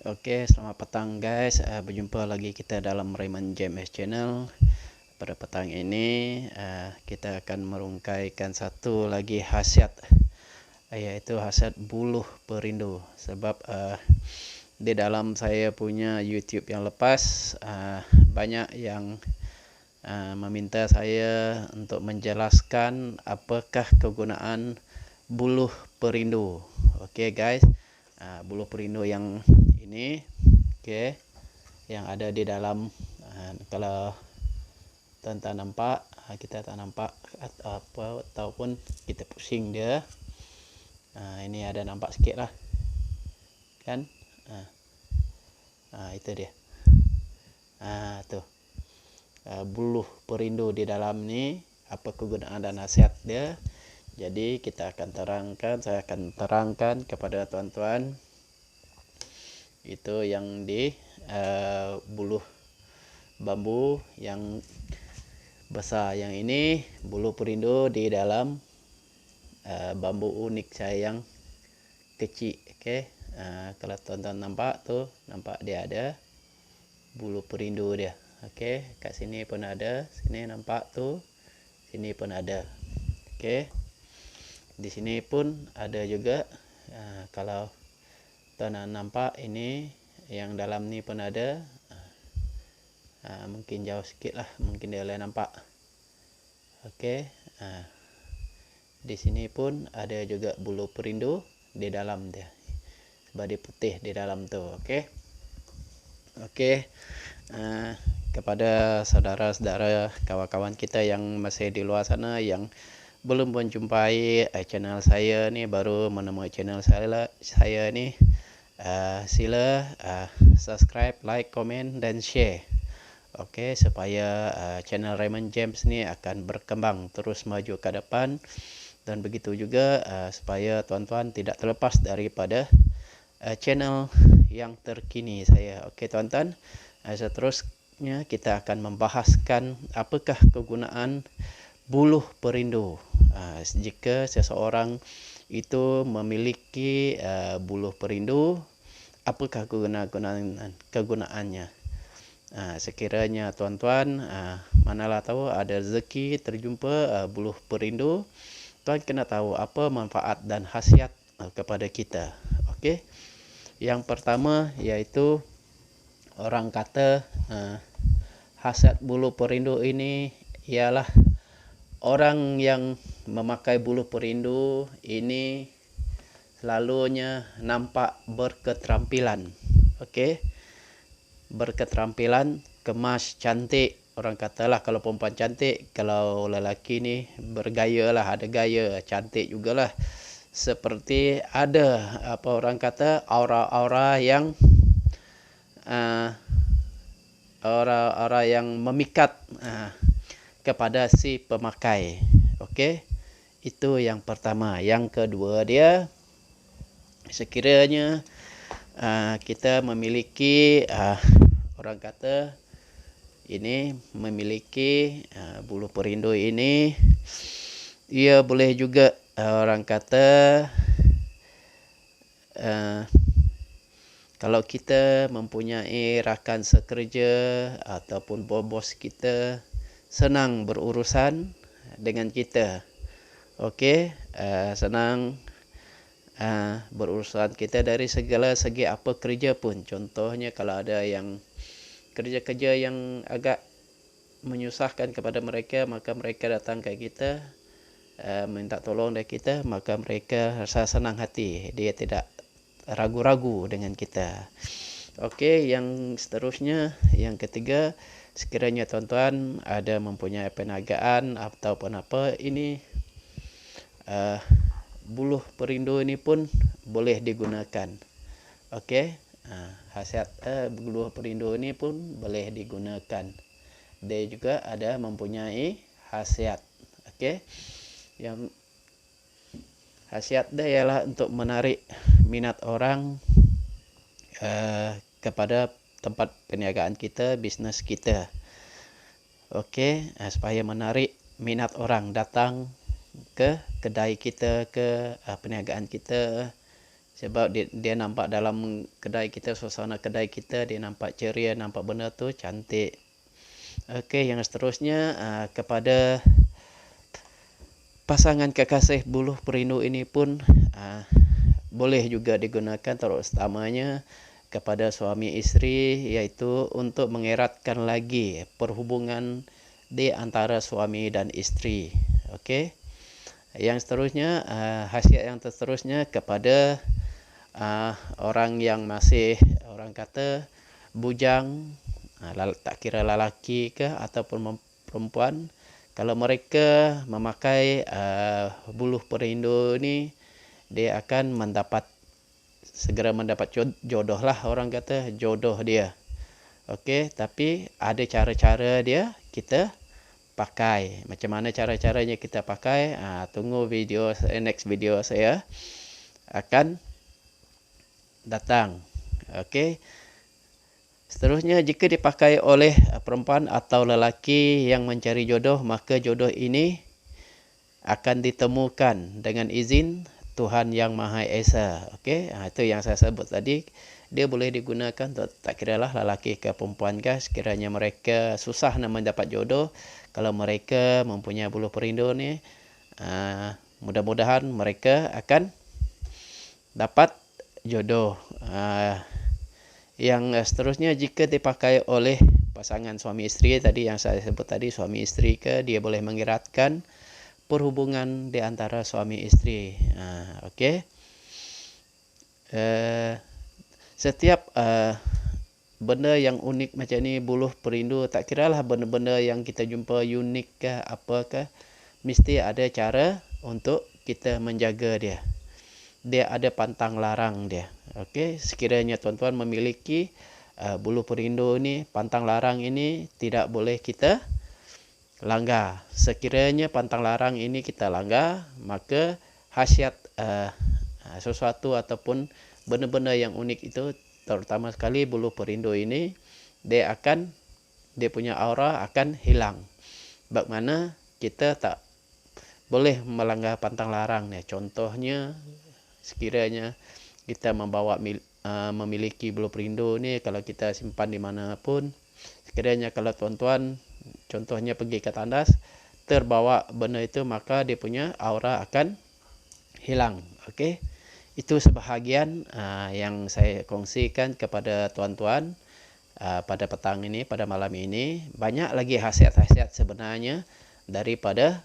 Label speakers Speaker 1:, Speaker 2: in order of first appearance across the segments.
Speaker 1: Oke, selamat petang guys. Berjumpa lagi kita dalam Raymond James Channel. Pada petang ini kita akan merungkaikan satu lagi khasiat, yaitu khasiat buluh perindu. Sebab di dalam saya punya YouTube yang lepas, banyak yang meminta saya untuk menjelaskan apakah kegunaan buluh perindu. Oke guys, buluh perindu yang ini, oke, yang ada di dalam, kalau tuan-tuan nampak, kita tak nampak apa ataupun kita pusing dia, ini ada nampak sikit lah kan, itu dia, tuh, buluh perindu di dalam ni, apa kegunaan dan nasihat dia. Jadi kita akan terangkan, saya akan terangkan kepada tuan-tuan itu yang di buluh bambu yang besar. Yang ini buluh perindu di dalam bambu unik saya yang kecil. Okey, kalau tuan-tuan nampak tu, nampak dia ada buluh perindu dia. Okey, kat sini pun ada, sini nampak tu, sini pun ada. Okey, di sini pun ada juga. Kalau tuan nampak ini yang dalam ni pun ada. Mungkin jauh sikit lah, mungkin dia boleh nampak. Okey, di sini pun ada juga buluh perindu di dalam dia, sebab dia putih di dalam tu. Okey, okey, kepada saudara-saudara, kawan-kawan kita yang masih di luar sana yang belum menjumpai channel saya ni, baru menemui channel saya ni, sila subscribe, like, komen dan share. Okey, supaya channel Raymond James ni akan berkembang terus maju ke depan, dan begitu juga supaya tuan-tuan tidak terlepas daripada channel yang terkini saya. Okey tuan-tuan, seterusnya kita akan membahaskan apakah kegunaan buluh perindu. Jika seseorang itu memiliki buluh perindu, apakah kegunaannya? Sekiranya tuan-tuan manalah tahu ada rezeki terjumpa buluh perindu, tuan kena tahu apa manfaat dan khasiat kepada kita. Okey, yang pertama iaitu orang kata khasiat buluh perindu ini ialah orang yang memakai buluh perindu ini selalunya nampak berketerampilan. Okey, berketerampilan, kemas, cantik. Orang katalah kalau perempuan cantik, kalau lelaki ni bergaya lah, ada gaya, cantik jugalah. Seperti ada apa orang kata aura-aura yang aura-aura yang memikat kepada si pemakai. Okey, itu yang pertama. Yang kedua dia, sekiranya kita memiliki orang kata ini memiliki buluh perindu ini, ia boleh juga orang kata kalau kita mempunyai rakan sekerja ataupun bos kita senang berurusan dengan kita. Okey, senang berurusan kita dari segala segi apa kerja pun. Contohnya kalau ada yang kerja-kerja yang agak menyusahkan kepada mereka, maka mereka datang ke kita, minta tolong dari kita, maka mereka rasa senang hati, dia tidak ragu-ragu dengan kita. Okey, yang seterusnya, yang ketiga, sekiranya tuan-tuan ada mempunyai perniagaan ataupun apa, ini buluh perindu ini pun boleh digunakan. Okey, khasiat buluh perindu ini pun boleh digunakan. Dia juga ada mempunyai khasiat. Okey, yang khasiat dia ialah untuk menarik minat orang kepada tempat perniagaan kita, bisnes kita. Okey, supaya menarik minat orang datang ke kedai kita, ke perniagaan kita, Sebab dia nampak dalam kedai kita, suasana kedai kita, dia nampak ceria, nampak benda tu cantik. Okey, yang seterusnya kepada pasangan kekasih buluh perindu ini pun boleh juga digunakan, terutamanya kepada suami isteri, iaitu untuk mengeratkan lagi perhubungan di antara suami dan isteri. Okey. Yang seterusnya, khasiat yang seterusnya kepada orang yang masih, orang kata, bujang, tak kira lelaki ke ataupun perempuan, kalau mereka memakai buluh perindu ni, dia akan segera mendapat jodoh lah, orang kata jodoh dia. Okey, tapi ada cara-cara dia kita pakai. Macam mana cara-caranya kita pakai? Tunggu video next video saya akan datang. Okey. Seterusnya, jika dipakai oleh perempuan atau lelaki yang mencari jodoh, maka jodoh ini akan ditemukan dengan izin Tuhan Yang Maha Esa. Okey, itu yang saya sebut tadi. Dia boleh digunakan untuk tak kiralah lelaki ke perempuan ke, sekiranya mereka susah nak mendapat jodoh, kalau mereka mempunyai buluh perindu ni, mudah-mudahan mereka akan dapat jodoh. Yang seterusnya, jika dipakai oleh pasangan suami isteri tadi yang saya sebut tadi, suami isteri ke, dia boleh mengeratkan perhubungan di antara suami isteri. Okey. Setiap benda yang unik macam ni, buluh perindu, tak kiralah benda-benda yang kita jumpa unik ke apa ke, mesti ada cara untuk kita menjaga dia. Dia ada pantang larang dia. Okey, sekiranya tuan-tuan memiliki buluh perindu ni, pantang larang ini tidak boleh kita langgar. Sekiranya pantang larang ini kita langgar, maka khasiat sesuatu ataupun benda-benda yang unik itu, terutama sekali buluh perindu ini, dia punya aura akan hilang. Bagaimana kita tak boleh melanggar pantang larang ni? Contohnya, sekiranya kita memiliki buluh perindu ni, kalau kita simpan di mana pun, sekiranya kalau tuan-tuan contohnya pergi ke tandas, terbawa benda itu, maka dia punya aura akan hilang. Okey, itu sebahagian yang saya kongsikan kepada tuan-tuan pada petang ini, pada malam ini. Banyak lagi khasiat-khasiat sebenarnya daripada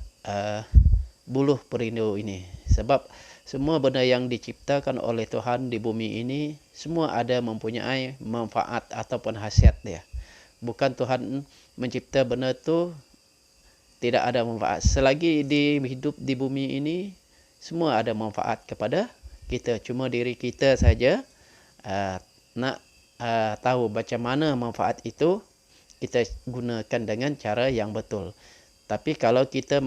Speaker 1: buluh perindu ini. Sebab semua benda yang diciptakan oleh Tuhan di bumi ini, semua ada mempunyai manfaat ataupun khasiat dia. Bukan Tuhan mencipta benda tu tidak ada manfaat. Selagi hidup di bumi ini, semua ada manfaat kepada kita. Cuma diri kita saja nak tahu macam mana manfaat itu kita gunakan dengan cara yang betul. Tapi kalau kita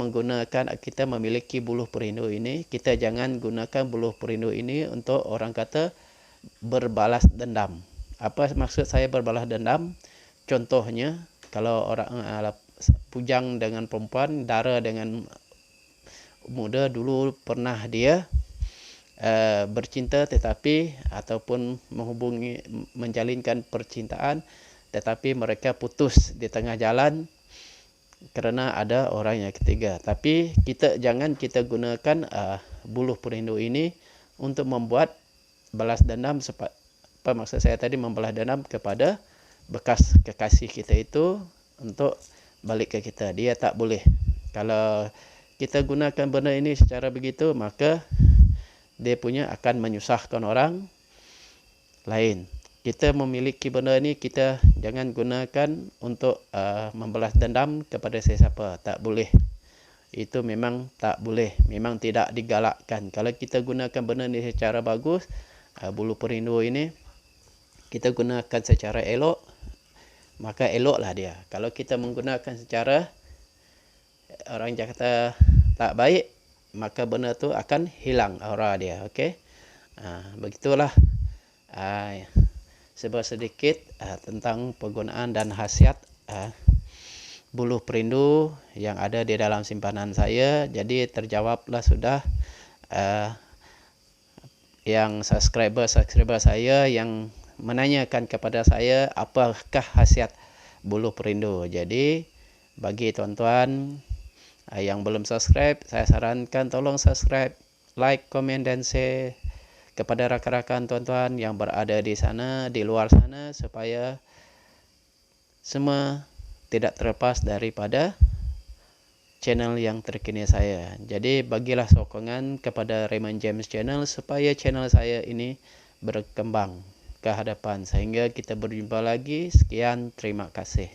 Speaker 1: memiliki buluh perindu ini, kita jangan gunakan buluh perindu ini untuk, orang kata, berbalas dendam. Apa maksud saya berbalas dendam? Contohnya, kalau orang bujang dengan perempuan, dara dengan muda, dulu pernah dia bercinta ataupun menjalinkan percintaan, tetapi mereka putus di tengah jalan kerana ada orang yang ketiga. Tapi jangan kita gunakan buluh perindu ini untuk membuat balas dendam. Apa maksud saya tadi, membalas dendam kepada bekas kekasih kita itu untuk balik ke kita. Dia tak boleh. Kalau kita gunakan benda ini secara begitu, maka dia punya akan menyusahkan orang lain. Kita memiliki benda ini, kita jangan gunakan untuk membalas dendam kepada sesiapa. Tak boleh. Itu memang tak boleh. Memang tidak digalakkan. Kalau kita gunakan benda ini secara bagus, buluh perindu ini, kita gunakan secara elok, maka eloklah dia. Kalau kita menggunakan secara, orang kata, tak baik, maka benda tu akan hilang aura dia. Okey. Begitulah sedikit tentang penggunaan dan khasiat buluh perindu yang ada di dalam simpanan saya. Jadi terjawablah sudah yang subscriber saya yang menanyakan kepada saya apakah khasiat buluh perindu. Jadi bagi tuan-tuan yang belum subscribe, saya sarankan tolong subscribe, like, komen, dan share kepada rakan-rakan tuan-tuan yang berada di sana, di luar sana, supaya semua tidak terlepas daripada channel yang terkini saya. Jadi bagilah sokongan kepada Raymond James Channel supaya channel saya ini berkembang ke hadapan, sehingga kita berjumpa lagi. Sekian, terima kasih.